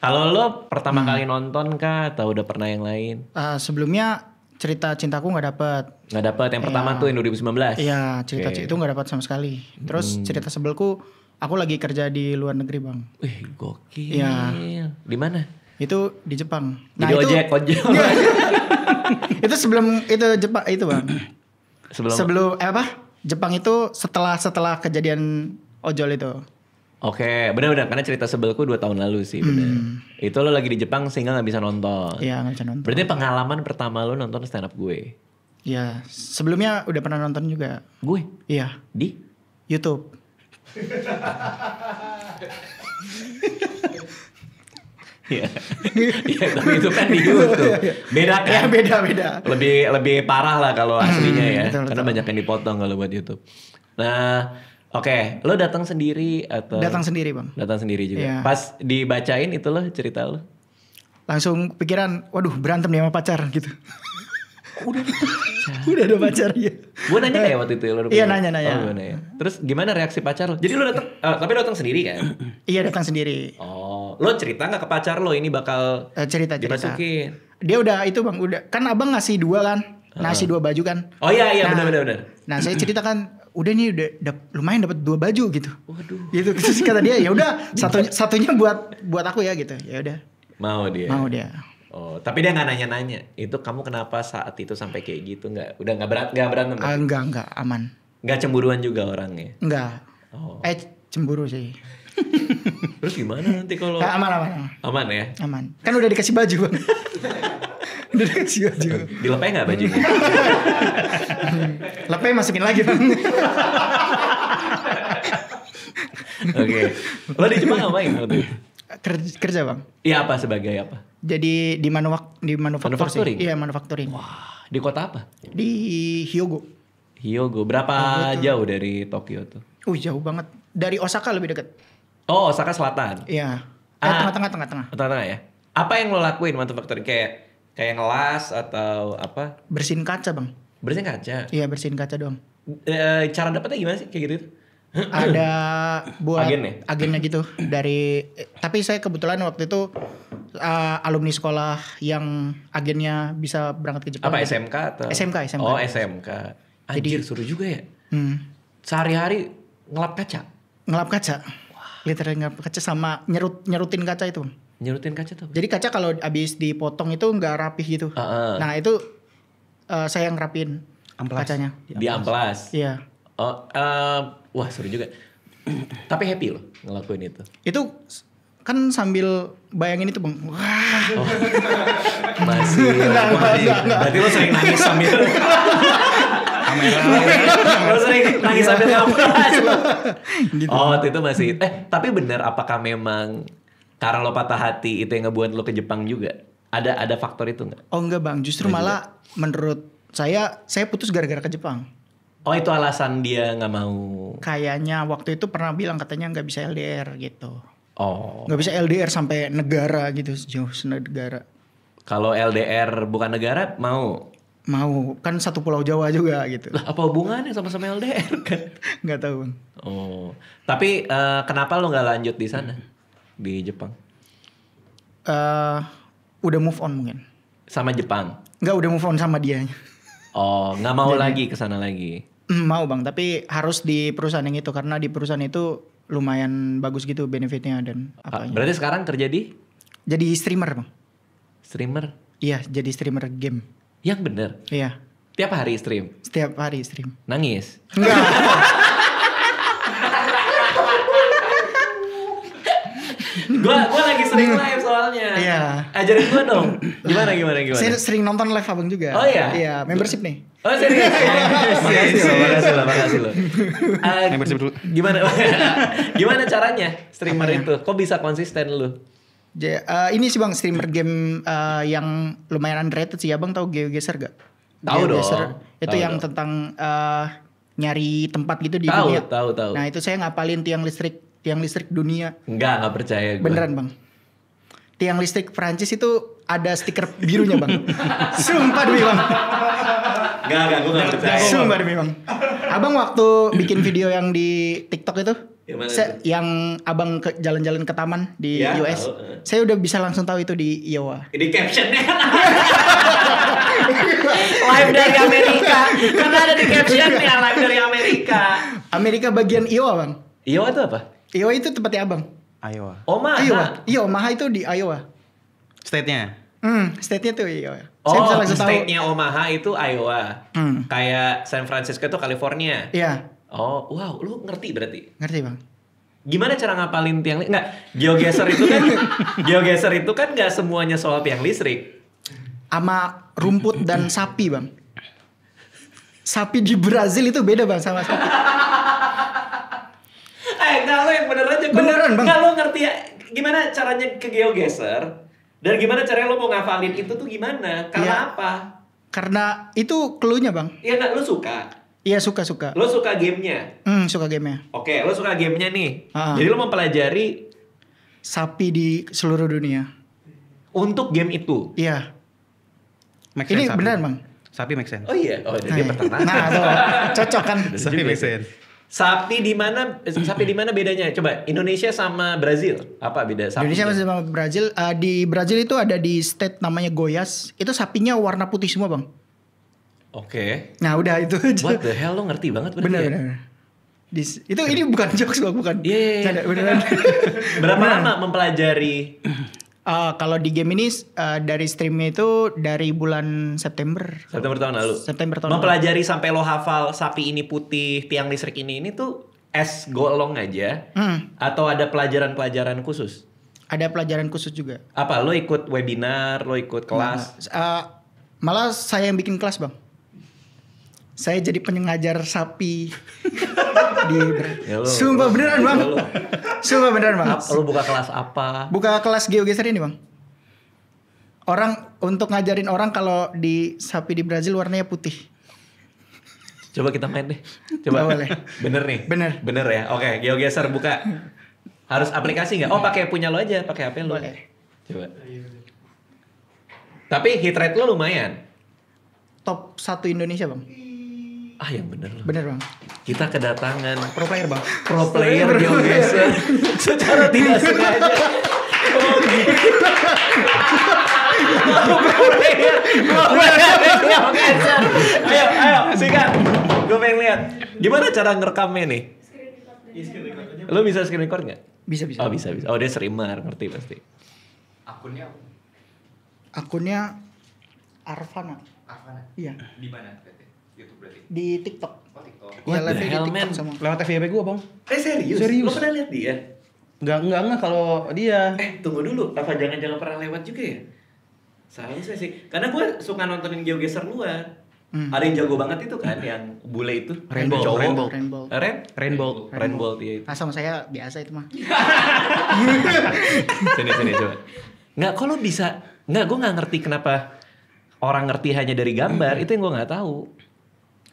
Kalau lo pertama kali nonton kah atau udah pernah yang lain? Sebelumnya cerita cintaku nggak dapet. Nggak dapet yang pertama tuh yang 2019. Iya cerita itu nggak dapat sama sekali. Terus cerita sebelku aku lagi kerja di luar negeri bang. Wih gokil. Iya. Di mana? Itu di Jepang. Jadi ojek. Itu sebelum itu Jepang itu bang. Sebelum Jepang itu setelah kejadian ojol itu. Oke, benar-benar karena cerita sebelku 2 tahun lalu sih, benar. Itu lo lagi di Jepang sehingga nggak bisa nonton. Iya nggak bisa nonton. Berarti pengalaman pertama lo nonton stand up gue. Iya, sebelumnya udah pernah nonton juga. Gue? Iya. Di? YouTube. Iya, tapi itu kan di YouTube. Beda kan? Ya beda. Lebih parah lah kalau aslinya ya, betul. Karena banyak yang dipotong kalau buat YouTube. Nah, oke, lo datang sendiri atau? Datang sendiri bang. Datang sendiri juga. Iya. Pas dibacain itu lo cerita lo? Langsung pikiran, waduh berantem nih sama pacar gitu. Udah ada pacar ya. Gue nanya kayak waktu itu lo. Iya nanya. Oh, nanya. Terus gimana reaksi pacar lo? Jadi lo datang, tapi lo datang sendiri kan? Iya datang sendiri. Oh, lo cerita nggak ke pacar lo ini bakal cerita. dimasukin? Dia udah itu bang, kan abang ngasih 2 kan, ngasih 2 baju kan. Oh iya benar. Nah saya cerita kan, udah nih udah lumayan dapat 2 baju gitu. Waduh. Gitu terus kata dia ya udah satunya buat aku ya gitu. Ya udah. Mau dia. Oh, tapi dia nggak nanya-nanya. Itu kamu kenapa saat itu sampai kayak gitu? Udah nggak berantem? Enggak, aman. Nggak cemburuan juga orangnya? Enggak. Oh. Cemburu sih. Terus gimana nanti kalau? Aman. Aman ya? Aman. Kan udah dikasih baju bang. Udah dikasih baju. Dilepeh nggak bajunya? Lepeh masukin lagi bang. Oke. Lo di Jepang ngapain waktu itu? Kerja bang. Iya apa sebagai apa? Jadi di manufacturing. Sih. Iya manufacturing. Wah, di kota apa? Di Hyogo. Berapa jauh dari Tokyo tuh? Jauh banget. Dari Osaka lebih dekat. Oh, Osaka Selatan. Iya. Tengah-tengah. Tengah-tengah ya. Apa yang lo lakuin manufacturing? Kayak ngelas atau apa? Bersihin kaca bang. Bersihin kaca? Iya bersihin kaca doang. Cara dapetnya gimana sih kayak gitu? Ada buat agennya gitu tapi saya kebetulan waktu itu alumni sekolah yang agennya bisa berangkat ke Jepang. Apa SMK atau? SMK. Oh SMK. Anjir seru juga ya. Sehari-hari ngelap kaca. Literally ngelap kaca sama nyerutin kaca itu. Nyerutin kaca tuh. Jadi kaca kalau abis dipotong itu nggak rapih gitu. Nah itu saya yang rapin kacanya. Di amplas. Iya. Wah seru juga. Tapi happy loh ngelakuin itu. Itu kan sambil bayangin itu bang. Wah. Masih. Berarti lo sering nangis sambil kamera. Lo sering nangis sambil ngamplas lo. Gitu. Oh waktu itu masih. Tapi benar apakah memang karena lo patah hati itu yang ngebuat lo ke Jepang juga? Ada faktor itu nggak? Oh enggak bang. Justru malah menurut saya putus gara-gara ke Jepang. Oh itu alasan dia nggak mau? Kayaknya waktu itu pernah bilang katanya nggak bisa LDR gitu. Oh. Nggak bisa LDR sampai negara gitu, jauh negara. Kalau LDR bukan negara mau? Mau, kan satu pulau Jawa juga gitu. Lah apa hubungannya sama LDR kan? Nggak tahu bang. Oh. Tapi kenapa lo nggak lanjut di sana di Jepang? Udah move on mungkin. Sama Jepang. Nggak, udah move on sama dia. Oh, nggak mau lagi ke sana lagi. Mau bang, tapi harus di perusahaan yang itu karena di perusahaan itu lumayan bagus gitu benefitnya dan apanya. Berarti sekarang kerja di Jadi streamer bang. streamer? Iya, jadi streamer game. Yang bener. Iya, Tiap hari stream. setiap hari stream. Nangis. Enggak. Gua lagi sering live soalnya. Iya. Ajarin gua dong. Gimana? Saya sering nonton live abang juga. Oh iya? Iya, membership nih. Oh serius? Makasih lo. Membership dulu. Gimana caranya streamer itu? Kok bisa konsisten lu? Ini sih bang, streamer game yang lumayan underrated sih. Abang tahu GeoGuessr gak? Tahu dong. Itu Tahu yang dong. tentang nyari tempat gitu di dunia. Tahu. Nah itu saya ngapalin tiang listrik dunia. Nggak percaya gue. Beneran bang. Tiang listrik Perancis itu ada stiker birunya bang. Sumpah demi bang. Nggak, gue nggak percaya. Sumpah demi bang. Abang waktu bikin video yang di TikTok itu, Yang mana itu? yang abang jalan-jalan ke taman di Iya, US, tahu. saya udah bisa langsung tahu itu di Iowa. Di captionnya. Live dari Amerika. Karena ada di captionnya live dari Amerika. Amerika bagian Iowa bang. Iowa itu apa? Iowa itu tempatnya abang. Iowa. Omaha. Iowa. Iya, Omaha itu di Iowa. State-nya. State-nya tuh Iowa. Oh, Saya bisa langsung tahu. state-nya Omaha itu Iowa. Hmm. Kayak San Francisco itu California. Iya, Oh, wow, lu ngerti berarti. ngerti bang. Gimana cara ngapalin tiang listrik? Enggak, GeoGuessr itu kan nggak semuanya soal tiang listrik. Sama rumput dan sapi bang. Sapi di Brazil itu beda bang sama sapi. Enggak, lo yang bener aja. Beneran, Bang. Enggak, lo ngerti ya gimana caranya ke GeoGuessr dan gimana caranya lo mau ngafalin itu tuh gimana? Karena Iya. apa? Karena itu clue-nya bang. Iya enggak, lo suka. Iya, suka. Lo suka gamenya. Suka gamenya. Oke, lo suka gamenya nih. Ah. Jadi lo mempelajari Sapi di seluruh dunia. untuk game itu. Iya. Make Ini sense, sapi. beneran bang. Sapi make sense. Oh iya, oh dia peternakan. Nah, tuh, cocok kan. Sapi make sense. Sapi di mana bedanya? Coba Indonesia sama Brazil. Apa beda sapi? Indonesia masih sama Brazil. Di Brazil itu ada di state namanya Goiás. Itu sapinya warna putih semua bang. Oke. Nah udah itu aja. What the hell, lo ngerti banget berarti ya? Bener. Itu ini bukan jokes bang, bukan. Iya. Canda, beneran. Berapa lama mempelajari? Kalau di game ini dari streamnya itu dari bulan September September tahun lalu. tahun lalu. Mempelajari sampai lo hafal sapi ini putih, tiang listrik ini tuh as go along aja? Atau ada pelajaran-pelajaran khusus? Ada pelajaran khusus juga. Apa? Lo ikut webinar, lo ikut kelas? Malah saya yang bikin kelas bang. Saya jadi pengajar sapi di Ya lo- Sumpah beneran bang. Ya lo- Sumpah beneran bang. Lo buka kelas apa? Buka kelas GeoGuessr ini bang. Orang untuk ngajarin orang kalau di sapi di Brazil warnanya putih. Coba kita main deh. Coba. Boleh. Bener nih? Bener. Ya? Oke, GeoGuessr buka. Harus aplikasi nggak? Oh, pakai punya lo aja, pakai HP lo. Boleh. Coba. Tapi hit rate lo lumayan. Top 1 Indonesia bang. Ah, yang bener lo. Bener bang. Kita kedatangan Pro player bang. pro player GeoGuessr secara tidak sengaja. Oh, gitu. Pro player GeoGuessr. Ayo, sikat. Gue pengen lihat. Gimana cara ngerekamnya nih? Lo bisa screen record nggak? Bisa. Oh bisa. Oh dia streamer, ngerti pasti. Akunnya apa? Akunnya Arvana. Avana. Iya. Di mana berarti? YouTube berarti. Di TikTok. Oh, TikTok. Iya, What the live di hell, TikTok man? sama. Lewat FYP gue bang. Serius? Serius. Lo pernah lihat dia? Enggak kalau dia. Tunggu dulu. Apa jangan-jangan pernah lewat juga ya? Seharusnya sih. Karena gue suka nontonin GeoGuessr luar. Ada yang jago banget itu kan, yang bule itu. Rainbow. Cowok. Rainbow. Rainbow. Rainbow. Dia itu. Ah, sama saya biasa itu mah. Sini coba. Nggak, kok lo bisa? Nggak, gue nggak ngerti kenapa orang ngerti hanya dari gambar. Itu yang gue nggak tahu.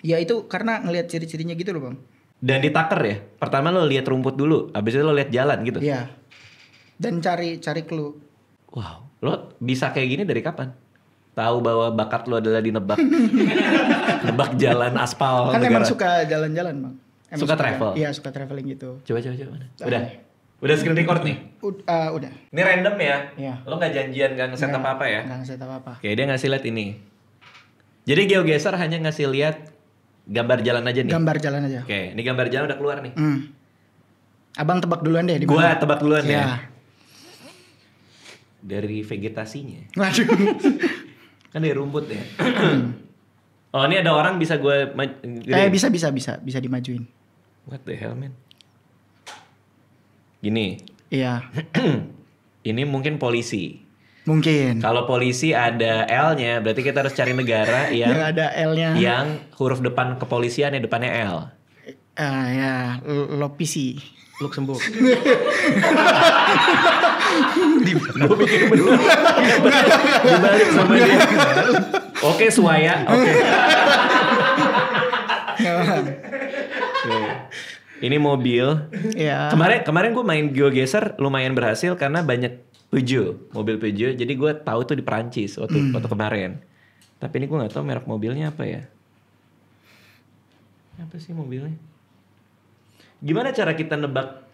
Ya itu karena ngelihat ciri-cirinya gitu loh bang. Dan ditaker ya. Pertama lo lihat rumput dulu, abis itu lo lihat jalan gitu. Iya. Dan cari clue. Wow, lo bisa kayak gini dari kapan? Tahu bahwa bakat lo adalah di nebak, nebak jalan aspal. Kan negara. emang suka jalan-jalan bang. Emang Suka travel? Iya suka traveling gitu. Coba mana? Udah. Udah screen record nih? Udah. Ini random ya? Iya. Lo gak janjian gak ngeset apa-apa ya? Nggak ngeset apa-apa. Oke, dia ngasih lihat ini. Jadi GeoGuessr hanya ngasih lihat gambar jalan aja nih. Gambar jalan aja. Oke, ini gambar jalan udah keluar nih. Abang tebak duluan deh. Gua tebak duluan ya. ya. Dari vegetasinya. Waduh. Kan dari rumput ya. Oh, ini ada orang bisa gue bisa dimajuin. What the hell, man? Gini. Iya. Ini mungkin polisi. Mungkin. Kalau polisi ada L-nya, berarti kita harus cari negara yang ada L-nya. yang huruf depan kepolisian yang depannya L. Ya, Lopisi. Luxembourg. Gue pikir bener. Dibalik sama dia. Oke, Suaya. Oke. Ini mobil. Ya. Kemarin gue main GeoGuessr lumayan berhasil karena banyak Peugeot, mobil Peugeot. Jadi gue tahu tuh di Perancis waktu kemarin. Tapi ini gue nggak tahu merek mobilnya apa ya. Apa sih mobilnya? Gimana cara kita nebak?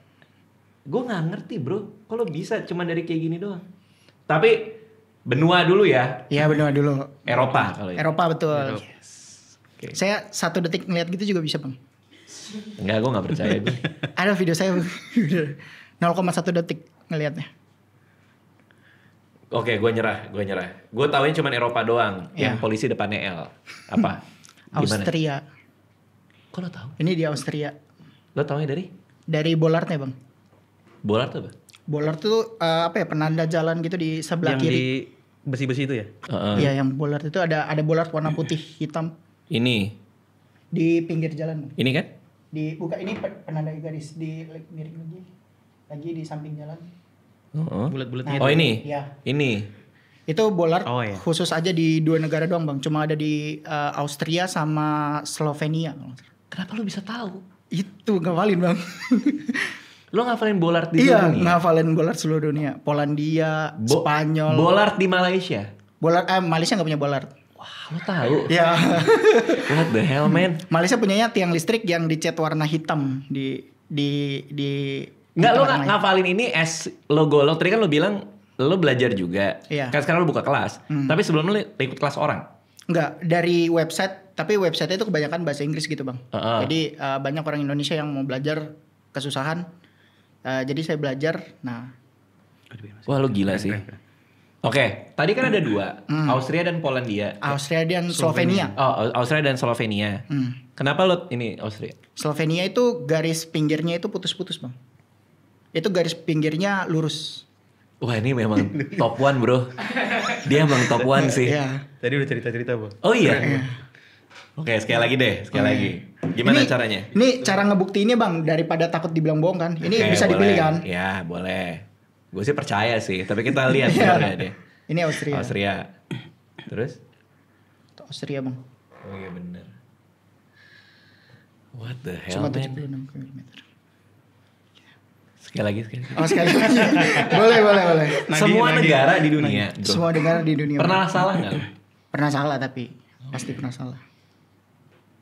Gue nggak ngerti bro. Kalau bisa cuma dari kayak gini doang. Tapi benua dulu ya. Iya benua dulu. Eropa kalau itu. Eropa betul. Yes. Okay. Saya 1 detik ngeliat gitu juga bisa bang. Enggak, gue gak percaya gue. Ada video saya 0,1 detik ngelihatnya. Oke, gue nyerah. Gue taunya cuma Eropa doang. Yang polisi depannya L. Apa? Gimana? Austria. Kok lo tahu? Ini di Austria. Lo taunya dari? Dari Bollartnya bang. Bollard tuh apa? Bollard tuh apa ya, penanda jalan gitu di sebelah Yang kiri. di besi-besi itu ya? Iya, yang Bollard itu ada Bollard warna putih hitam Ini di pinggir jalan bang. kan? Buka ini penanda garis di miring lagi di samping jalan. Bulat-bulatnya. Oh ini? Iya. Ini. Itu Bollard Oh, iya. khusus aja di 2 negara doang bang. Cuma ada di Austria sama Slovenia. Kenapa lo bisa tahu? Itu ngafalin bang. Lo ngafalin Bollard di Iya, dunia? ngafalin Bollard seluruh dunia. Polandia, Spanyol. Bollard di Malaysia? Bollard, Malaysia nggak punya Bollard. Wah, lo tahu? Ya. What the hell, man? Malaysia punyanya tiang listrik yang dicat warna hitam di Nggak, lo tengah-tengahnya. ngafalin ini as logo lo. Tadi kan lo bilang lo belajar juga. Iya. Kan sekarang lo buka kelas. Tapi sebelum lo ikut kelas orang. Enggak, dari website, tapi website itu kebanyakan bahasa Inggris gitu bang. Jadi banyak orang Indonesia yang mau belajar kesusahan. Jadi saya belajar. Nah, Wah, lo gila sih. Oke, tadi kan ada 2, Austria dan Polandia. Austria dan Slovenia. Oh, Austria dan Slovenia. Kenapa lo ini Austria? Slovenia itu garis pinggirnya itu putus-putus bang. Itu garis pinggirnya lurus. Wah, ini memang top 1 bro. Dia emang top 1 sih. Iya. Tadi udah cerita-cerita bang. Oh iya. Oke, sekali lagi deh, lagi. Gimana caranya? Ini cara ngebuktiinnya bang, daripada takut dibilang bohong kan. Ini Oke, bisa boleh. dipilih kan. Ya, boleh. Gue sih percaya sih, tapi kita lihat sebenarnya deh. Ini Austria. Austria. Terus? Itu Austria bang. Oh iya bener. What the hell, Cuma man? 76 km. Sekali lagi. Oh sekali lagi. boleh. Semua negara di dunia, bro. Semua negara di dunia. Pernah salah nggak? Pernah salah tapi pasti pernah salah.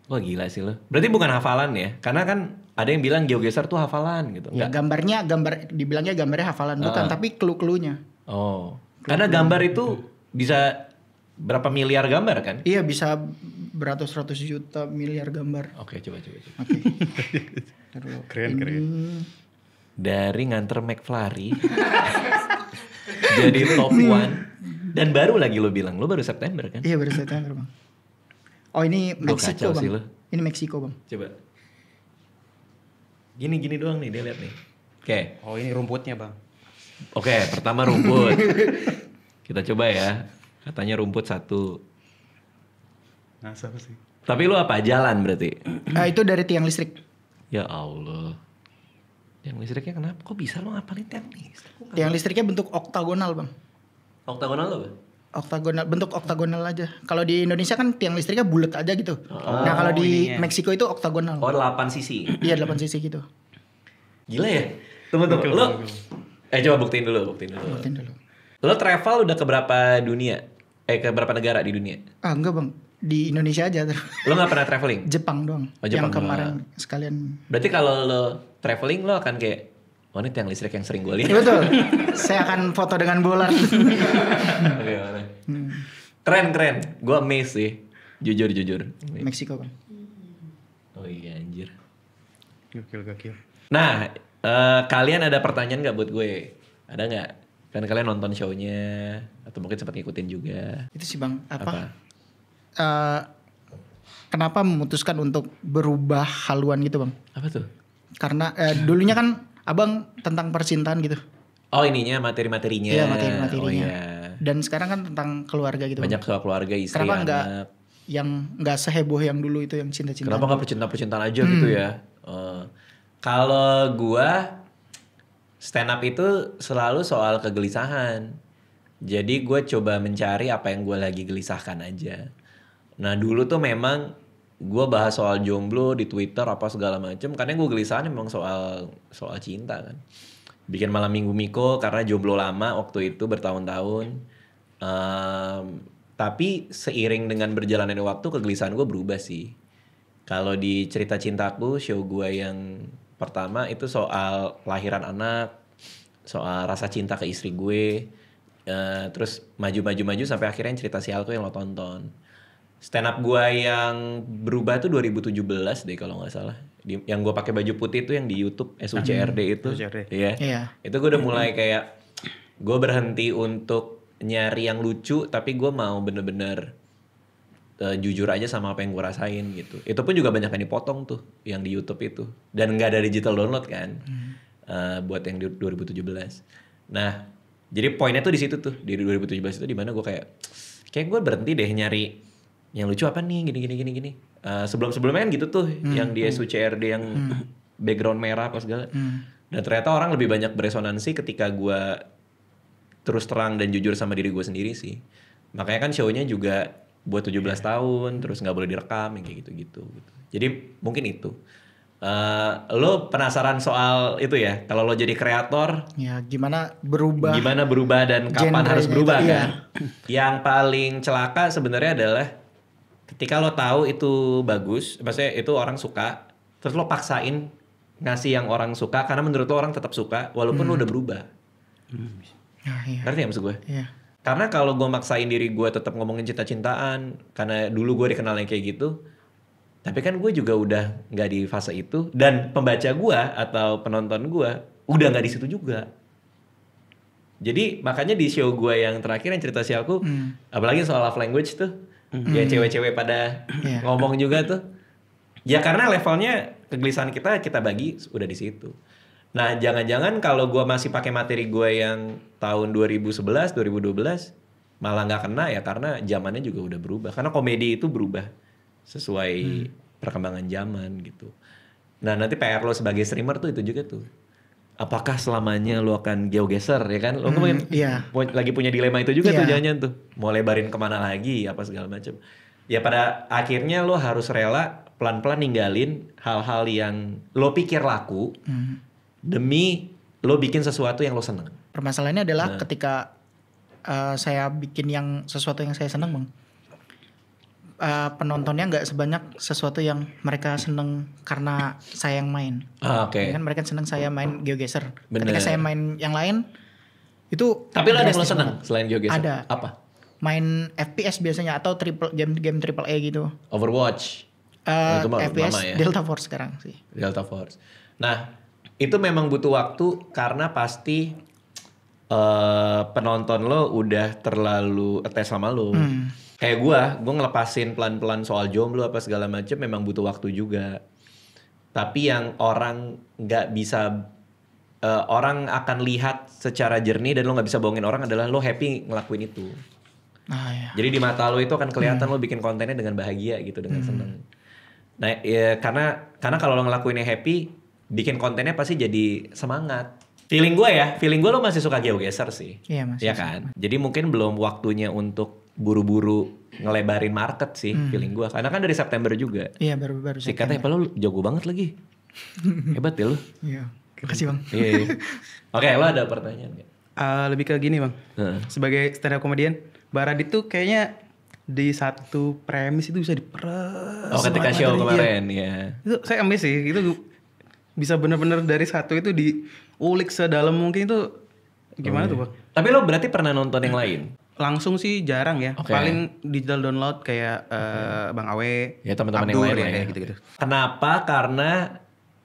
Wah gila sih lo. Berarti bukan hafalan ya? Karena kan ada yang bilang GeoGuessr tuh hafalan gitu. Ya dibilangnya gambarnya hafalan bukan, tapi clue-cluenya. Oh. Karena gambar itu bisa berapa miliar gambar kan? Iya bisa beratus-ratus juta miliar gambar. Oke, coba. Oke. Keren. Dari nganter McFlurry jadi top 1 dan baru lagi lo bilang lo baru September kan? Iya baru September bang. Oh ini Meksiko bang. Sih lo. Ini Meksiko bang. Coba. Gini doang nih dia lihat nih. Oke. Oh ini rumputnya bang. Oke, pertama rumput. Kita coba ya. Katanya rumput 1. Nah siapa sih? Tapi lu apa? Jalan berarti? Itu dari tiang listrik. Ya Allah. Tiang listriknya kenapa? Kok bisa lo ngapalin tiang listrik? Tiang listriknya bentuk oktagonal bang. Oktagonal apa? Bentuk oktagonal aja. Kalau di Indonesia kan tiang listriknya bulat aja gitu. Nah kalau di Meksiko itu oktagonal. Oh 8 sisi. Iya 8 sisi gitu. Gila ya? Tunggu. Lo coba buktiin dulu. Buktiin dulu. Lo travel udah ke berapa dunia? Ke berapa negara di dunia? Enggak bang. Di Indonesia aja. Lo gak pernah traveling? Jepang doang. Oh, Jepang yang kemarin sekalian. Berarti kalau lo traveling lo akan kayak Oh ini tiang listrik yang sering gue lihat. Betul. Saya akan foto dengan bola. Oke, mana? Keren. Gue amazed sih. Jujur. Meksiko Bang. Oh iya anjir. Gokil. Nah, kalian ada pertanyaan gak buat gue? Ada gak? Kan kalian nonton show-nya atau mungkin sempat ngikutin juga. Itu sih Bang, kenapa memutuskan untuk berubah haluan gitu Bang? Apa tuh? Karena dulunya kan Abang tentang percintaan gitu. Oh ininya materi-materinya. Iya materi-materinya. Oh iya. Dan sekarang kan tentang keluarga gitu. Banyak soal keluarga, istri, kenapa anak. enggak yang enggak seheboh yang dulu itu yang cinta-cintaan? Kenapa nggak percintaan aja gitu ya? Kalau gua stand up itu selalu soal kegelisahan. Jadi gue coba mencari apa yang gue lagi gelisahkan aja. Nah dulu tuh memang gue bahas soal jomblo di Twitter apa segala macem. Karena gue gelisahan memang soal cinta kan. Bikin malam minggu Miko karena jomblo lama waktu itu bertahun-tahun. Tapi seiring dengan berjalannya waktu kegelisahan gue berubah sih. Kalau di cerita cintaku show gue yang pertama itu soal kelahiran anak, soal rasa cinta ke istri gue. Terus maju sampai akhirnya cerita sialku yang lo tonton. Stand up gue yang berubah tuh 2017 deh kalau nggak salah. Yang gue pakai baju putih itu yang di YouTube SUCRD itu. Iya. Itu gue udah mulai kayak gue berhenti untuk nyari yang lucu, tapi gue mau bener-bener jujur aja sama apa yang gue rasain gitu. Itu pun juga banyak yang dipotong tuh yang di YouTube itu. Dan nggak ada digital download kan. Buat yang di 2017. Nah, jadi poinnya tuh di situ tuh di 2017 itu di mana gue kayak gue berhenti deh nyari yang lucu apa nih gini. Sebelumnya kan gitu tuh yang di SUCRD yang background merah apa segala. Dan ternyata orang lebih banyak beresonansi ketika gue terus terang dan jujur sama diri gue sendiri sih. Makanya kan show-nya juga buat 17 tahun terus nggak boleh direkam kayak gitu. Jadi mungkin itu. Lo penasaran soal itu ya? Kalau lo jadi kreator, ya gimana berubah dan kapan harus berubah itu, kan? Yang paling celaka sebenarnya adalah ketika lo tahu itu bagus, maksudnya itu orang suka, terus lo paksain ngasih yang orang suka karena menurut lo orang tetap suka, walaupun lo udah berubah. Ngerti gak maksud gue? Iya. Karena kalau gue maksain diri gue tetap ngomongin cinta-cintaan, karena dulu gue dikenalnya kayak gitu. Tapi kan gue juga udah nggak di fase itu dan pembaca gue atau penonton gue udah nggak di situ juga. Jadi makanya di show gue yang terakhir yang cerita sialku, apalagi soal love language tuh, ya cewek-cewek pada ngomong juga tuh. Ya karena levelnya kegelisahan kita bagi udah di situ. Nah jangan-jangan kalau gue masih pakai materi gue yang tahun 2011, 2012 malah nggak kena ya karena zamannya juga udah berubah. Karena komedi itu berubah sesuai perkembangan zaman gitu. Nah nanti PR lo sebagai streamer tuh itu juga tuh. Apakah selamanya lo akan geogeser ya kan? Lo mungkin lagi punya dilema itu juga tuh jangan tuh. Mau lebarin kemana lagi apa segala macam. Ya pada akhirnya lo harus rela pelan-pelan ninggalin hal-hal yang lo pikir laku demi lo bikin sesuatu yang lo seneng. Permasalahannya adalah ketika saya bikin yang sesuatu yang saya seneng Bang. Penontonnya nggak sebanyak sesuatu yang mereka seneng karena saya yang main. Oke. Kan mereka seneng saya main GeoGuessr. Bener. Ketika saya main yang lain itu. Tapi lo ada yang lo seneng selain GeoGuessr? Ada. Apa? Main FPS biasanya atau game AAA gitu. Overwatch. Itu FPS lama ya. Delta Force sekarang sih. Delta Force. Nah itu memang butuh waktu karena pasti penonton lo udah terlalu attach sama lo. Kayak gue ngelepasin pelan-pelan soal jomblo apa segala macam memang butuh waktu juga. Tapi yang orang nggak bisa, orang akan lihat secara jernih dan lo nggak bisa bohongin orang adalah lo happy ngelakuin itu. Jadi di mata lo itu akan kelihatan lo bikin kontennya dengan bahagia gitu, dengan seneng. Nah ya, karena kalau lo ngelakuinnya happy, bikin kontennya pasti jadi semangat. Feeling gue lo masih suka GeoGuessr sih. Iya masih. Ya kan? Jadi mungkin belum waktunya untuk buru-buru ngelebarin market sih feeling gue. Karena kan dari September juga. Iya baru-baru. Sikatnya lo jago banget lagi. Hebat ya lo. Iya. Makasih Bang. Iya. Oke, lo ada pertanyaan gak? Lebih ke gini Bang. Sebagai stand up comedian, Baradit tuh kayaknya di satu premis itu bisa diperes. Oh ketika show kemarin ya. Itu saya amazed sih. Itu bisa bener-bener dari satu itu diulik sedalam mungkin itu gimana tuh Bang? Tapi lo berarti pernah nonton yang lain? Langsung sih jarang ya. Oke. Paling digital download kayak Bang Awe, Ya teman-teman yang Abdur, lain lah ya. kayak gitu-gitu. Kenapa? Karena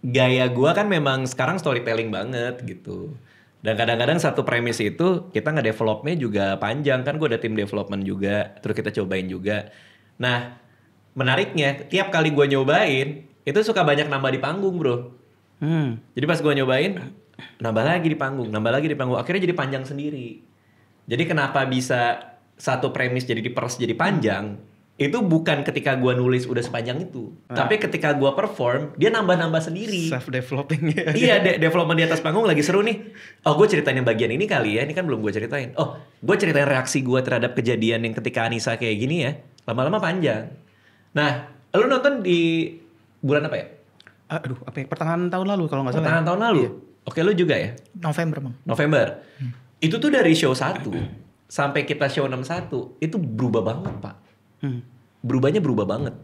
gaya gua kan memang sekarang storytelling banget gitu. Dan kadang-kadang satu premis itu kita nge-developnya juga panjang kan, gua ada tim development juga, terus kita cobain juga. Nah, menariknya tiap kali gua nyobain itu suka banyak nambah di panggung, bro. Jadi pas gua nyobain nambah lagi di panggung, akhirnya jadi panjang sendiri. Jadi kenapa bisa satu premis jadi diperas jadi panjang? Itu bukan ketika gua nulis udah sepanjang itu, tapi ketika gua perform dia nambah-nambah sendiri. Self developing ya. Iya, development di atas panggung lagi seru nih. Oh, gue ceritain yang bagian ini kali ya. Ini kan belum gue ceritain. Oh, gue ceritain reaksi gue terhadap kejadian yang ketika Anissa kayak gini ya. Lama-lama panjang. Nah, lu nonton di bulan apa ya? Aduh, apa ya? Pertengahan tahun lalu kalau nggak salah. Pertengahan tahun lalu. Iya. Oke, lu juga ya? November Bang. November. Itu tuh dari show 1 sampai kita show 61 itu berubah banget, Pak. Berubahnya berubah banget.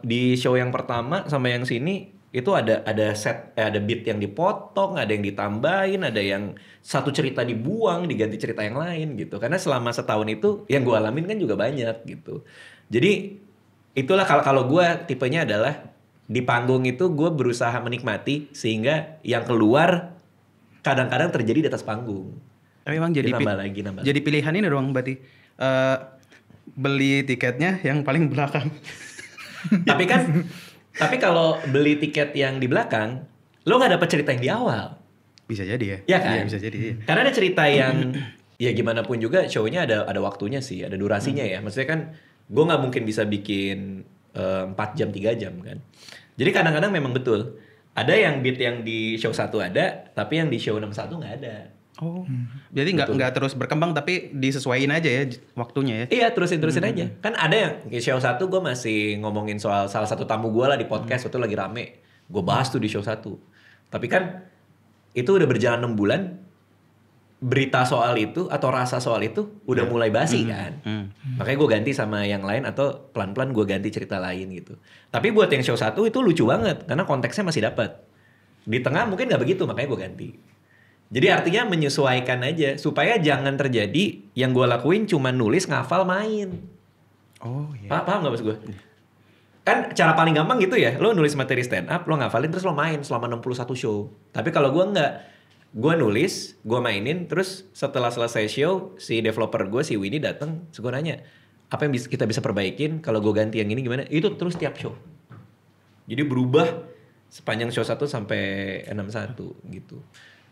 Di show yang pertama sama yang sini itu ada ada beat yang dipotong, ada yang ditambahin, ada yang satu cerita dibuang, diganti cerita yang lain gitu. Karena selama setahun itu yang gue alamin kan juga banyak gitu. Jadi itulah kalau gue tipenya adalah di panggung itu gue berusaha menikmati sehingga yang keluar kadang-kadang terjadi di atas panggung. Tapi emang jadi nambah. Jadi pilihan ini doang berarti beli tiketnya yang paling belakang. Tapi kalau beli tiket yang di belakang, lo nggak dapet cerita yang di awal. Bisa jadi ya. Iya kan? Iya, bisa jadi. Iya. Karena ada cerita yang ya gimana pun juga show-nya ada waktunya sih, ada durasinya ya. Maksudnya kan gue nggak mungkin bisa bikin 4 jam 3 jam kan. Jadi kadang-kadang memang betul ada yang beat yang di show 1 ada, tapi yang di show 61 nggak ada. Oh, jadi nggak terus berkembang tapi disesuaiin aja ya waktunya ya? Iya, terusin aja. Kan ada yang di show 1 gue masih ngomongin soal salah satu tamu gue lah di podcast waktu lagi rame. Gue bahas tuh di show 1. Tapi kan itu udah berjalan 6 bulan, berita soal itu atau rasa soal itu udah mulai basi kan. Makanya gue ganti sama yang lain atau pelan-pelan gue ganti cerita lain gitu. Tapi buat yang show 1 itu lucu banget karena konteksnya masih dapat. Di tengah mungkin nggak begitu, makanya gue ganti. Jadi artinya menyesuaikan aja supaya jangan terjadi yang gue lakuin cuma nulis, ngafal, main. Oh iya. Paham gak maksud gue? Kan cara paling gampang gitu ya, lo nulis materi stand up, lo ngafalin terus lo main selama 61 show. Tapi kalau gue enggak, gue nulis, gue mainin, terus setelah selesai show si developer gue si Winnie datang, terus gue nanya apa yang kita bisa perbaikin kalau gue ganti yang ini gimana? Itu terus tiap show. Jadi berubah sepanjang show 1 sampai 61 gitu.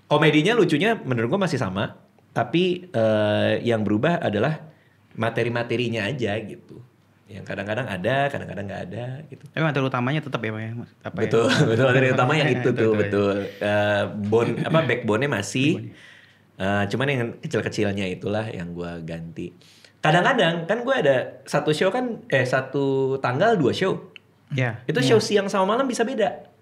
Komedinya lucunya menurut gue masih sama, tapi yang berubah adalah materi-materinya aja gitu. Yang kadang-kadang ada, kadang-kadang nggak ada gitu. Tapi materi utamanya tetap ya, Mas? Betul, betul materi utama yang itu tuh, betul. Backbone-nya masih, cuman yang kecil-kecilnya itulah yang gue ganti. Kadang-kadang kan gue ada satu show kan, satu tanggal 2 show. Ya. Itu show siang sama malam bisa beda.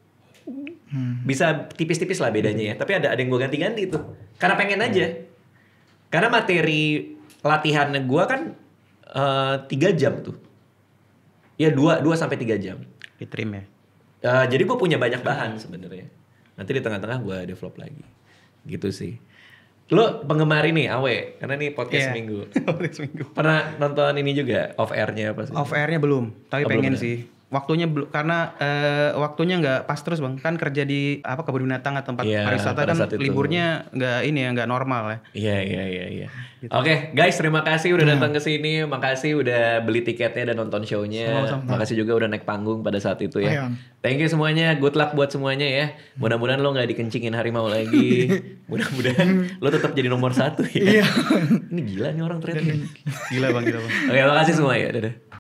Bisa tipis-tipis lah bedanya ya. Tapi ada yang gue ganti-ganti tuh. Karena pengen aja. Karena materi latihannya gue kan 3 jam tuh. Ya 2 sampai 3 jam. Di trim ya. Jadi gue punya banyak bahan sebenarnya. Nanti di tengah-tengah gue develop lagi. Gitu sih. Lo penggemar ini Awe, karena ini podcast minggu. Pernah nonton ini juga off air-nya apa sih? Off air-nya belum, tapi pengen sih. Waktunya belum, karena waktunya nggak pas terus Bang. Kan kerja di kebun binatang atau tempat pariwisata kan liburnya nggak normal ya. Iya. Gitu. Oke, guys, terima kasih udah datang ke sini. Makasih udah beli tiketnya dan nonton show-nya. Makasih juga udah naik panggung pada saat itu ya. Thank you semuanya. Good luck buat semuanya ya. Mudah-mudahan lo nggak dikencingin harimau lagi. Mudah-mudahan lo tetap jadi nomor 1 ya. Ini gila nih orang ternyata. Gila bang. Oke, makasih semua ya. Dadah.